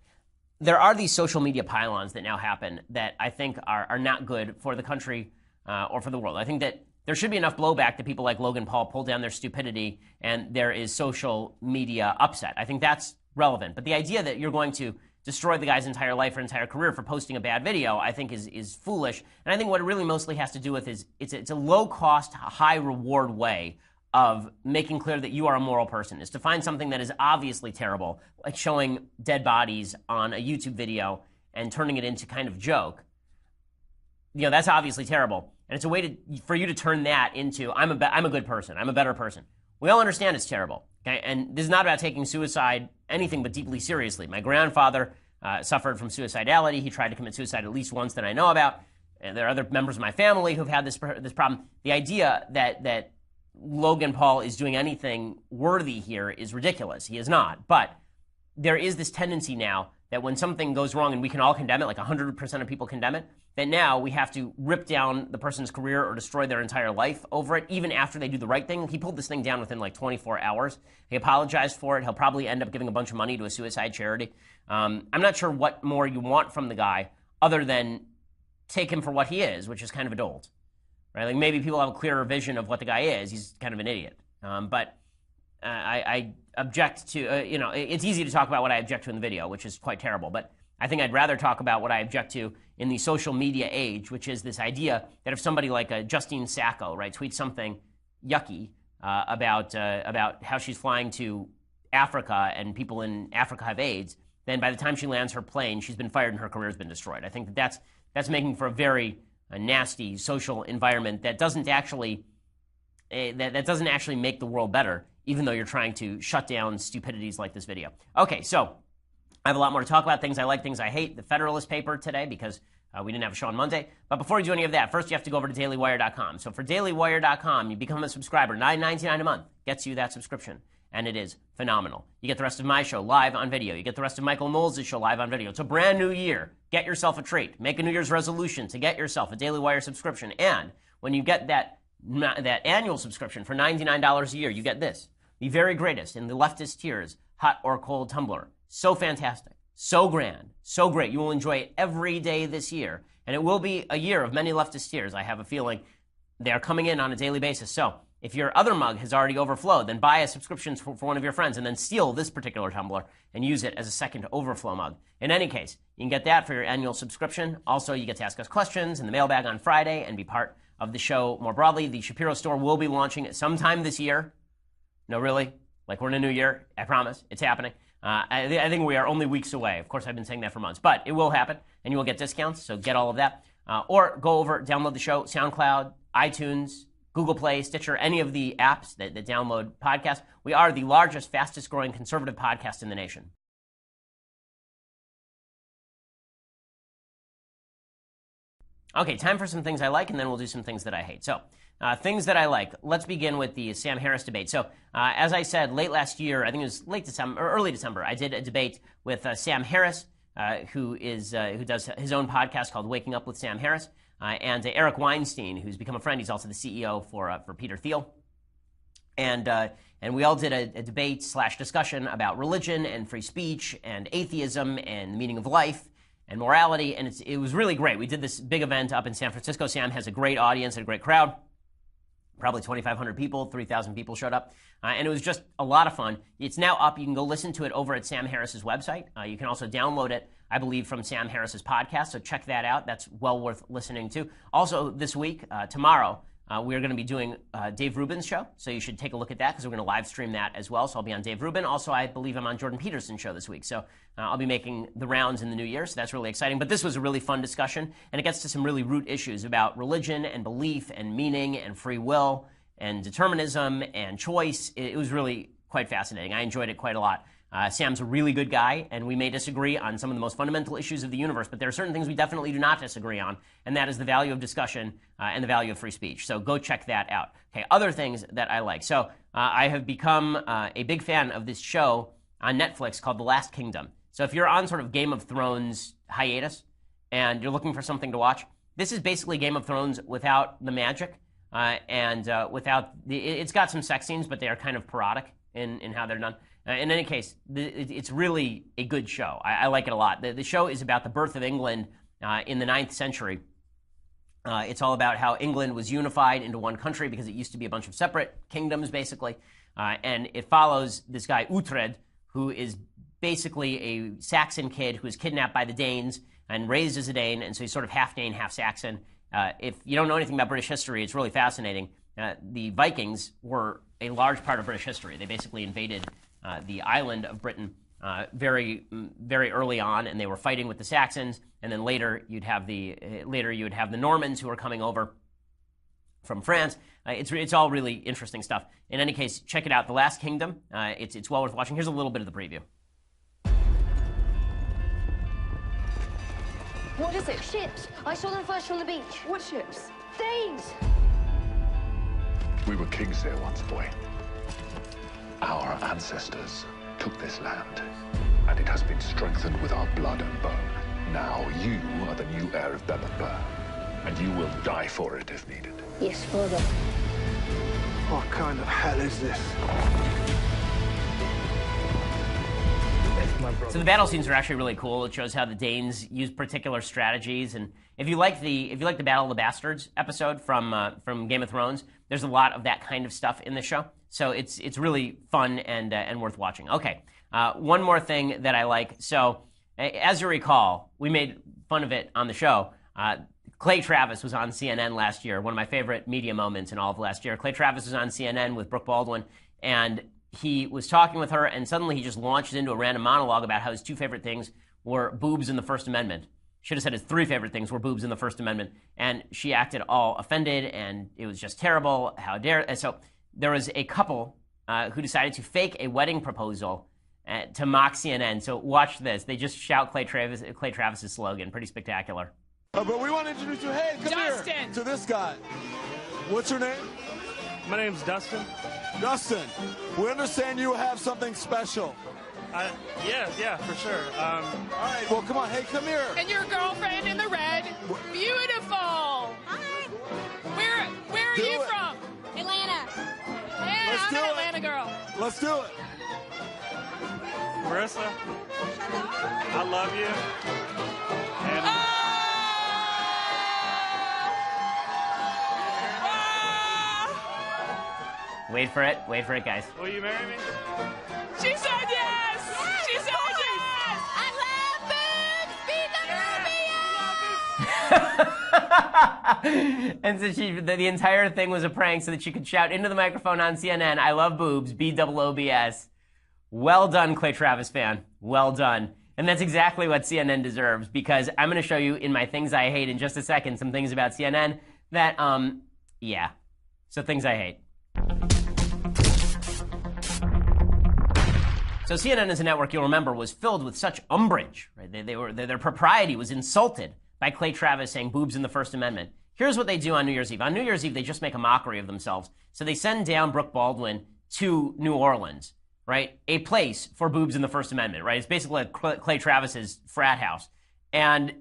Speaker 1: There are these social media pylons that now happen that I think are not good for the country or for the world. I think that there should be enough blowback that people like Logan Paul pull down their stupidity and there is social media upset. I think that's relevant. But the idea that you're going to destroy the guy's entire life or entire career for posting a bad video, I think is foolish. And I think what it really mostly has to do with is it's a low-cost, high-reward way of making clear that you are a moral person, is to find something that is obviously terrible, like showing dead bodies on a YouTube video and turning it into kind of joke. You know, that's obviously terrible. And it's a way for you to turn that into, I'm a good person, I'm a better person. We all understand it's terrible, okay? And this is not about taking suicide anything but deeply seriously. My grandfather suffered from suicidality. He tried to commit suicide at least once that I know about. And there are other members of my family who've had this problem. The idea that Logan Paul is doing anything worthy here is ridiculous. He is not. But there is this tendency now that when something goes wrong, and we can all condemn it, like 100% of people condemn it, that now we have to rip down the person's career or destroy their entire life over it, even after they do the right thing. He pulled this thing down within like 24 hours. He apologized for it. He'll probably end up giving a bunch of money to a suicide charity. I'm not sure what more you want from the guy other than take him for what he is, which is kind of a dolt. Right? Like maybe people have a clearer vision of what the guy is. He's kind of an idiot. But I object to, it's easy to talk about what I object to in the video, which is quite terrible. But I think I'd rather talk about what I object to in the social media age, which is this idea that if somebody like Justine Sacco, right, tweets something yucky about how she's flying to Africa and people in Africa have AIDS, then by the time she lands her plane, she's been fired and her career's been destroyed. I think that's making for a very nasty social environment that doesn't actually that doesn't actually make the world better, even though you're trying to shut down stupidities like this video. Okay, so I have a lot more to talk about, things I like, things I hate. The Federalist paper today, because we didn't have a show on Monday. But before you do any of that, first you have to go over to dailywire.com. So for dailywire.com, you become a subscriber. $9.99 a month gets you that subscription, and it is phenomenal. You get the rest of my show live on video. You get the rest of Michael Knowles' show live on video. It's a brand new year. Get yourself a treat. Make a New Year's resolution to get yourself a Daily Wire subscription. And when you get that annual subscription for $99 a year, you get this. The very greatest in the leftist tiers, hot or cold tumbler. So fantastic, so grand, so great. You will enjoy it every day this year. And it will be a year of many leftist tiers. I have a feeling they are coming in on a daily basis. So if your other mug has already overflowed, then buy a subscription for one of your friends and then steal this particular tumbler and use it as a second overflow mug. In any case, you can get that for your annual subscription. Also, you get to ask us questions in the mailbag on Friday and be part of the show more broadly. The Shapiro store will be launching sometime this year. No, really? Like we're in a new year? I promise. It's happening. I think we are only weeks away. Of course, I've been saying that for months. But it will happen, and you will get discounts, so get all of that. Or go over, download the show, SoundCloud, iTunes, Google Play, Stitcher, any of the apps that download podcasts. We are the largest, fastest-growing conservative podcast in the nation. Okay, time for some things I like, and then we'll do some things that I hate. So, things that I like. Let's begin with the Sam Harris debate. So, as I said, late last year, I think it was late December or early December, I did a debate with Sam Harris, who does his own podcast called Waking Up with Sam Harris, and Eric Weinstein, who's become a friend. He's also the CEO for Peter Thiel, and we all did a debate / discussion about religion and free speech and atheism and the meaning of life and morality, and it was really great. We did this big event up in San Francisco. Sam has a great audience and a great crowd. Probably 2,500 people, 3,000 people showed up, and it was just a lot of fun. It's now up. You can go listen to it over at Sam Harris's website. You can also download it, I believe, from Sam Harris's podcast, so check that out. That's well worth listening to. Also, this week, tomorrow, we're going to be doing Dave Rubin's show, so you should take a look at that because we're going to live stream that as well. So I'll be on Dave Rubin. Also, I believe I'm on Jordan Peterson's show this week, so I'll be making the rounds in the new year, so that's really exciting. But this was a really fun discussion, and it gets to some really root issues about religion and belief and meaning and free will and determinism and choice. It was really quite fascinating. I enjoyed it quite a lot. Sam's a really good guy, and we may disagree on some of the most fundamental issues of the universe, but there are certain things we definitely do not disagree on, and that is the value of discussion and the value of free speech. So go check that out. Okay, other things that I like. So I have become a big fan of this show on Netflix called The Last Kingdom. So if you're on sort of Game of Thrones hiatus and you're looking for something to watch, this is basically Game of Thrones without the magic. it's got some sex scenes, but they are kind of parodic in how they're done. In any case, it's really a good show. I like it a lot. The show is about the birth of England in the 9th century. It's all about how England was unified into one country because it used to be a bunch of separate kingdoms, basically. And it follows this guy, Uhtred, who is basically a Saxon kid who is kidnapped by the Danes and raised as a Dane, and so he's sort of half Dane, half Saxon. If you don't know anything about British history, it's really fascinating. The Vikings were a large part of British history. They basically invaded the island of Britain very, very early on, and they were fighting with the Saxons. And then later, you would have the Normans who were coming over from France. It's all really interesting stuff. In any case, check it out, The Last Kingdom. It's well worth watching. Here's a little bit of the preview.
Speaker 8: What is it? Ships. I saw them first from the beach. What ships? Danes.
Speaker 9: We were kings here once, boy. Our ancestors took this land, and it has been strengthened with our blood and bone. Now you are the new heir of Bebbanburg, and you will die for it if needed.
Speaker 8: Yes, father.
Speaker 10: What kind of hell is this?
Speaker 1: So the battle scenes are actually really cool. It shows how the Danes use particular strategies, and if you like the Battle of the Bastards episode from Game of Thrones, there's a lot of that kind of stuff in the show. So it's really fun and worth watching. Okay, one more thing that I like. So as you recall, we made fun of it on the show. Clay Travis was on CNN last year, one of my favorite media moments in all of last year. Clay Travis was on CNN with Brooke Baldwin, and he was talking with her, and suddenly he just launched into a random monologue about how his 2 favorite things were boobs and the First Amendment. Should have said his 3 favorite things were boobs and the First Amendment. And she acted all offended, and it was just terrible. How dare... And so there was a couple who decided to fake a wedding proposal to mock CNN. So watch this. They just shout Clay Travis's slogan. Pretty spectacular.
Speaker 10: But we want to introduce you. Hey, come
Speaker 11: Dustin.
Speaker 10: here. To this guy. What's your name?
Speaker 11: My name's Dustin.
Speaker 10: Dustin, we understand you have something special.
Speaker 11: Yeah, for sure.
Speaker 10: All right, well, come on. Hey, come here.
Speaker 11: And your girlfriend in the red. Beautiful.
Speaker 12: Hi.
Speaker 11: Where are you from?
Speaker 12: Atlanta.
Speaker 11: Yeah, I'm an Atlanta girl.
Speaker 10: Let's do it.
Speaker 11: Marissa, I love you. And
Speaker 1: Wait for it, guys.
Speaker 11: will you marry me? She said yes! She said yes!
Speaker 12: I love boobs.
Speaker 1: And so the entire thing was a prank so that she could shout into the microphone on CNN, "I love boobs, BOOBS." Well done, Clay Travis fan. Well done. And that's exactly what CNN deserves, because I'm going to show you in my things I hate in just a second some things about CNN that, yeah. So things I hate. So CNN as a network, you'll remember, was filled with such umbrage. Right? Their propriety was insulted by Clay Travis saying boobs in the First Amendment. Here's what they do on New Year's Eve. On New Year's Eve, they just make a mockery of themselves. So they send down Brooke Baldwin to New Orleans, right? A place for boobs in the First Amendment, right? It's basically like Clay Travis's frat house. And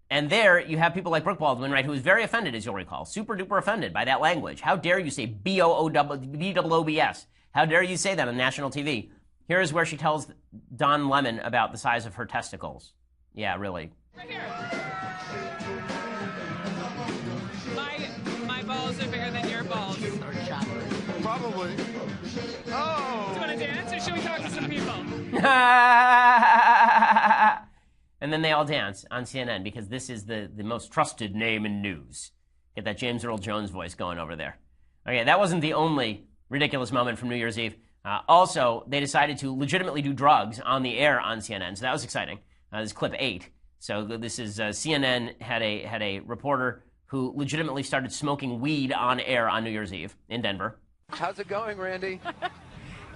Speaker 1: there you have people like Brooke Baldwin, right, who was very offended, as you'll recall, super duper offended by that language. How dare you say BOOBS? How dare you say that on national TV? Here is where she tells Don Lemon about the size of her testicles. Yeah, really.
Speaker 11: Right here. My balls are bigger than your balls.
Speaker 10: Probably. Oh.
Speaker 11: Do you want to dance, or should we talk to some people?
Speaker 1: And then they all dance on CNN because this is the most trusted name in news. Get that James Earl Jones voice going over there. Okay, that wasn't the only ridiculous moment from New Year's Eve. Also, they decided to legitimately do drugs on the air on CNN, so that was exciting. This is clip 8. So this is CNN had a reporter who legitimately started smoking weed on air on New Year's Eve in Denver.
Speaker 13: How's it going, Randy?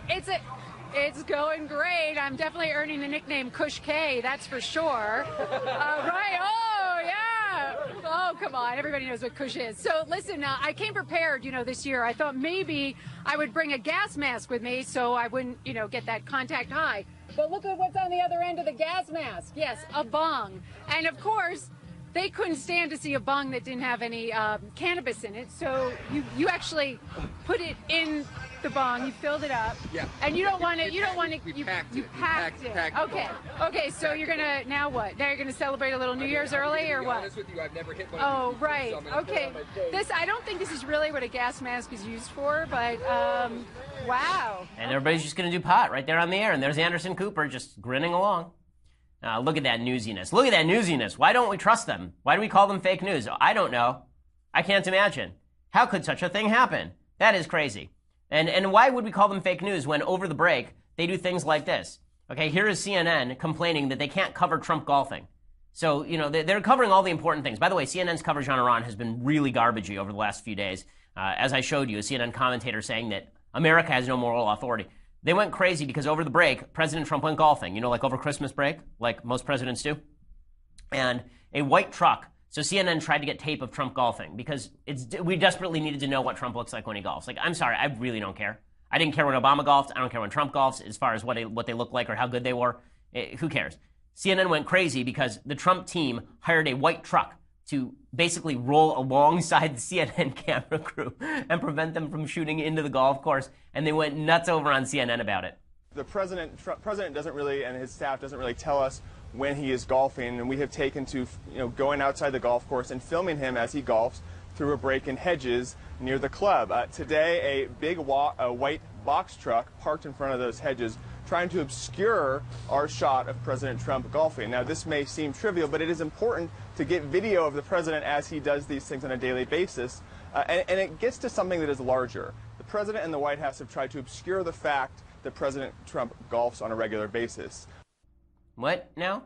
Speaker 14: It's going great. I'm definitely earning the nickname Kush K, that's for sure. Right? Oh, yeah. Oh, come on. Everybody knows what Kush is. So, listen, I came prepared, this year. I thought maybe I would bring a gas mask with me so I wouldn't, get that contact high. But look at what's on the other end of the gas mask. Yes, a bong. And, of course, they couldn't stand to see a bong that didn't have any cannabis in it. So you actually put it in the bong, you filled it up, and you don't want to. You packed it. Okay. So you're gonna now what? Now you're gonna celebrate a little New Year's early or what?
Speaker 13: Honest with you, I've never hit one.
Speaker 14: Oh, right. Okay. I don't think this is really what a gas mask is used for, but wow.
Speaker 1: And everybody's just gonna do pot right there on the air, and there's Anderson Cooper just grinning along. Look at that newsiness. Look at that newsiness. Why don't we trust them? Why do we call them fake news? I don't know. I can't imagine. How could such a thing happen? That is crazy. And why would we call them fake news when over the break they do things like this? Okay, here is CNN complaining that they can't cover Trump golfing. So, they're covering all the important things. By the way, CNN's coverage on Iran has been really garbagey over the last few days. As I showed you, a CNN commentator saying that America has no moral authority. They went crazy because over the break, President Trump went golfing, like over Christmas break, like most presidents do. And a white truck. So CNN tried to get tape of Trump golfing because we desperately needed to know what Trump looks like when he golfs. Like, I'm sorry, I really don't care. I didn't care when Obama golfed. I don't care when Trump golfs as far as what they look like or how good they were. Who cares? CNN went crazy because the Trump team hired a white truck to basically roll alongside the CNN camera crew and prevent them from shooting into the golf course. And they went nuts over on CNN about it.
Speaker 15: The president doesn't really, and his staff doesn't really tell us when he is golfing, and we have taken to going outside the golf course and filming him as he golfs through a break in hedges near the club. Today, a big white box truck parked in front of those hedges trying to obscure our shot of President Trump golfing. Now, this may seem trivial, but it is important to get video of the president as he does these things on a daily basis, and it gets to something that is larger. The president and the White House have tried to obscure the fact that President Trump golfs on a regular basis.
Speaker 1: What now?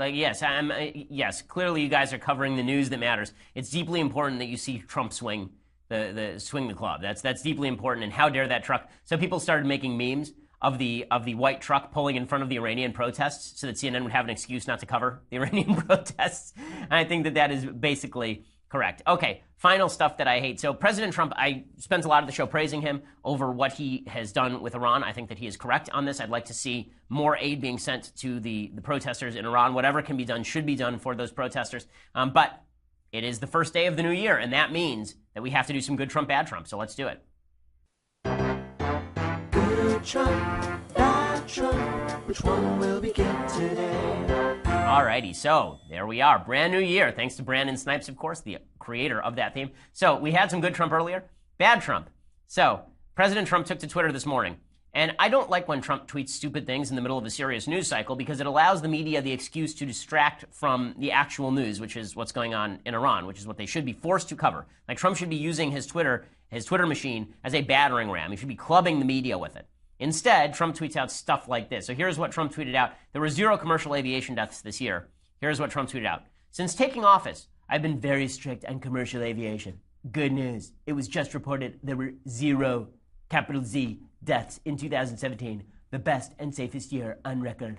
Speaker 1: Yes, clearly you guys are covering the news that matters. It's deeply important that you see Trump swing the club. That's deeply important, and how dare that truck? So people started making memes of the white truck pulling in front of the Iranian protests so that CNN would have an excuse not to cover the Iranian protests. And I think that is basically correct. Okay, final stuff that I hate. So President Trump, I spent a lot of the show praising him over what he has done with Iran. I think that he is correct on this. I'd like to see more aid being sent to the protesters in Iran. Whatever can be done should be done for those protesters. But it is the first day of the new year, and that means that we have to do some good Trump, bad Trump. So let's do it.
Speaker 16: Good Trump, bad Trump, which one will we get today?
Speaker 1: Alrighty, so there we are. Brand new year, thanks to Brandon Snipes, of course, the creator of that theme. So we had some good Trump earlier, bad Trump. So President Trump took to Twitter this morning. And I don't like when Trump tweets stupid things in the middle of a serious news cycle because it allows the media the excuse to distract from the actual news, which is what's going on in Iran, which is what they should be forced to cover. Like, Trump should be using his Twitter machine as a battering ram. He should be clubbing the media with it. Instead, Trump tweets out stuff like this. So here's what Trump tweeted out. There were 0 commercial aviation deaths this year. Here's what Trump tweeted out. Since taking office, I've been very strict on commercial aviation. Good news. It was just reported there were 0, capital Z, deaths in 2017, the best and safest year on record.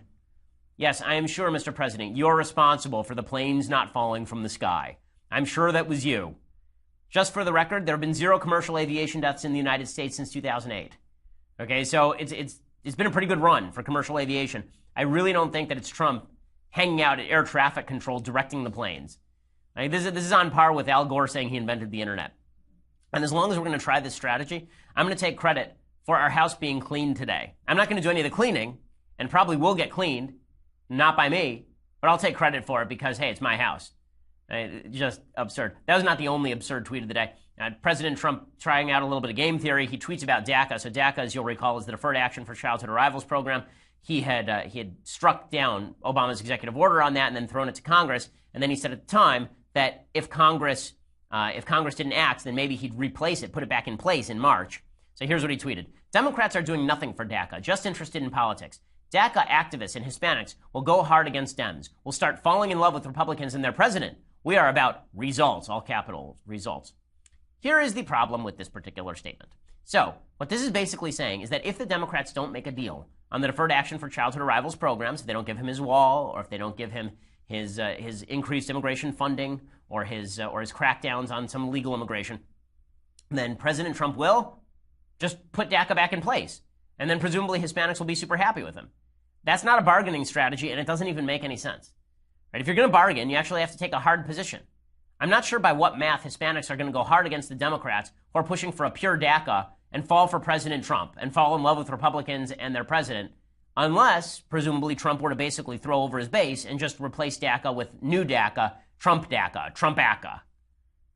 Speaker 1: Yes, I am sure, Mr. President, you're responsible for the planes not falling from the sky. I'm sure that was you. Just for the record, there have been 0 commercial aviation deaths in the United States since 2008. Okay, so it's been a pretty good run for commercial aviation. I really don't think that it's Trump hanging out at air traffic control directing the planes. Like, this is on par with Al Gore saying he invented the internet. And as long as we're going to try this strategy, I'm going to take credit for our house being cleaned today. I'm not going to do any of the cleaning, and probably will get cleaned, not by me, but I'll take credit for it because, hey, it's my house. Just absurd. That was not the only absurd tweet of the day. President Trump trying out a little bit of game theory. He tweets about DACA. So DACA, as you'll recall, is the Deferred Action for Childhood Arrivals program. He had struck down Obama's executive order on that and then thrown it to Congress. And then he said at the time that if Congress didn't act, then maybe he'd replace it, put it back in place in March. So here's what he tweeted. Democrats are doing nothing for DACA, just interested in politics. DACA activists and Hispanics will go hard against Dems. Will start falling in love with Republicans and their president. We are about results, all capital results. Here is the problem with this particular statement. So what this is basically saying is that if the Democrats don't make a deal on the Deferred Action for Childhood Arrivals programs, if they don't give him his wall, or if they don't give him his increased immigration funding, or his crackdowns on some illegal immigration, then President Trump will just put DACA back in place. And then presumably Hispanics will be super happy with him. That's not a bargaining strategy, and it doesn't even make any sense. Right? If you're going to bargain, you actually have to take a hard position. I'm not sure by what math Hispanics are going to go hard against the Democrats who are pushing for a pure DACA and fall for President Trump and fall in love with Republicans and their president, unless, presumably, Trump were to basically throw over his base and just replace DACA with new DACA, Trump-ACA.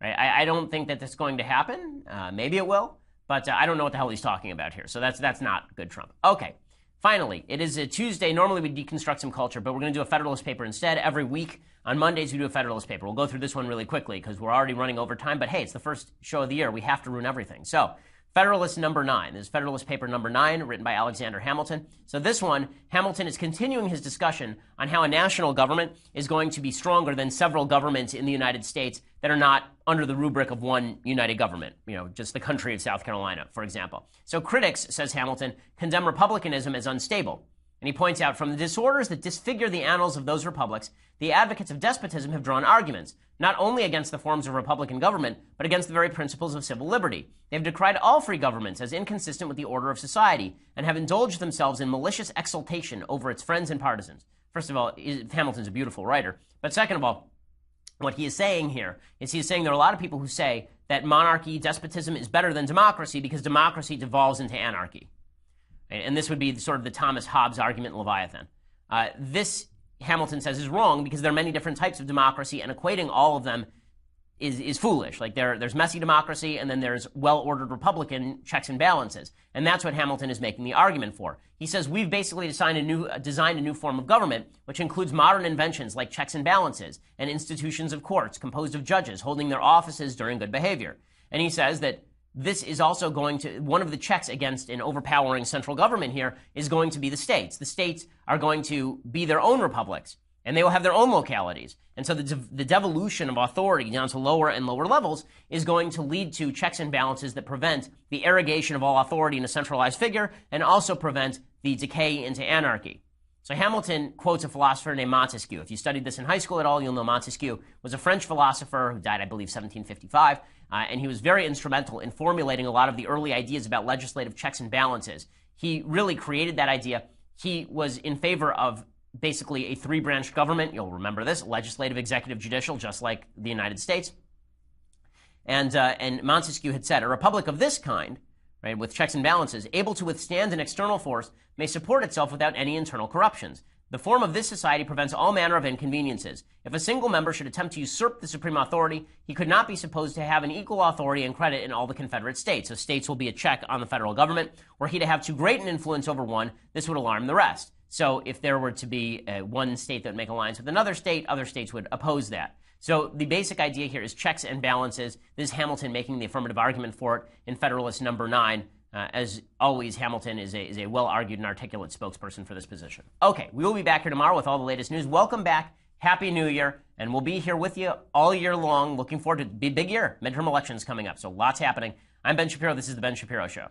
Speaker 1: Right? I don't think that that's going to happen. Maybe it will, but I don't know what the hell he's talking about here. So that's not good Trump. Okay. Finally, it is a Tuesday. Normally we deconstruct some culture, but we're going to do a Federalist paper instead. Every week on Mondays we do a Federalist paper. We'll go through this one really quickly because we're already running over time. But hey, it's the first show of the year. We have to ruin everything. So Federalist number 9. This is Federalist paper number 9, written by Alexander Hamilton. So this one, Hamilton is continuing his discussion on how a national government is going to be stronger than several governments in the United States that are not under the rubric of one united government, just the country of South Carolina, for example. So critics, says Hamilton, condemn republicanism as unstable. And he points out, from the disorders that disfigure the annals of those republics, the advocates of despotism have drawn arguments, not only against the forms of republican government, but against the very principles of civil liberty. They have decried all free governments as inconsistent with the order of society, and have indulged themselves in malicious exultation over its friends and partisans. First of all, Hamilton's a beautiful writer. But second of all, what he is saying here is there are a lot of people who say that monarchy, despotism is better than democracy because democracy devolves into anarchy. And this would be sort of the Thomas Hobbes argument in Leviathan. This, Hamilton says, is wrong because there are many different types of democracy, and equating all of them is foolish. Like there's messy democracy, and then there's well-ordered Republican checks and balances. And that's what Hamilton is making the argument for. He says we've basically designed a new form of government, which includes modern inventions like checks and balances and institutions of courts composed of judges holding their offices during good behavior. And he says that this is also going to, one of the checks against an overpowering central government here is going to be the states. The states are going to be their own republics, and they will have their own localities. And so the devolution of authority down to lower and lower levels is going to lead to checks and balances that prevent the arrogation of all authority in a centralized figure and also prevent the decay into anarchy. So Hamilton quotes a philosopher named Montesquieu. If you studied this in high school at all, you'll know Montesquieu was a French philosopher who died, I believe, 1755, and he was very instrumental in formulating a lot of the early ideas about legislative checks and balances. He really created that idea. He was in favor of basically a three-branch government. You'll remember this: legislative, executive, judicial, just like the United States. And Montesquieu had said, a republic of this kind, right, with checks and balances, able to withstand an external force, may support itself without any internal corruptions. The form of this society prevents all manner of inconveniences. If a single member should attempt to usurp the supreme authority, he could not be supposed to have an equal authority and credit in all the Confederate states. So states will be a check on the federal government. Were he to have too great an influence over one, this would alarm the rest. So if there were to be one state that would make alliance with another state, other states would oppose that. So the basic idea here is checks and balances. This is Hamilton making the affirmative argument for it in Federalist number 9. As always, Hamilton is a well-argued and articulate spokesperson for this position. Okay, we will be back here tomorrow with all the latest news. Welcome back. Happy New Year. And we'll be here with you all year long. Looking forward to a big year. Midterm elections coming up. So lots happening. I'm Ben Shapiro. This is The Ben Shapiro Show.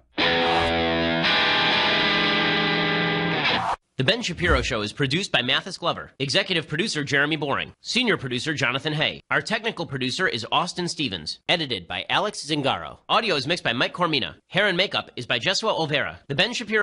Speaker 1: The Ben Shapiro Show is produced by Mathis Glover, executive producer Jeremy Boring, senior producer Jonathan Hay. Our technical producer is Austin Stevens, edited by Alex Zingaro. Audio is mixed by Mike Cormina. Hair and makeup is by Jesua Olvera. The Ben Shapiro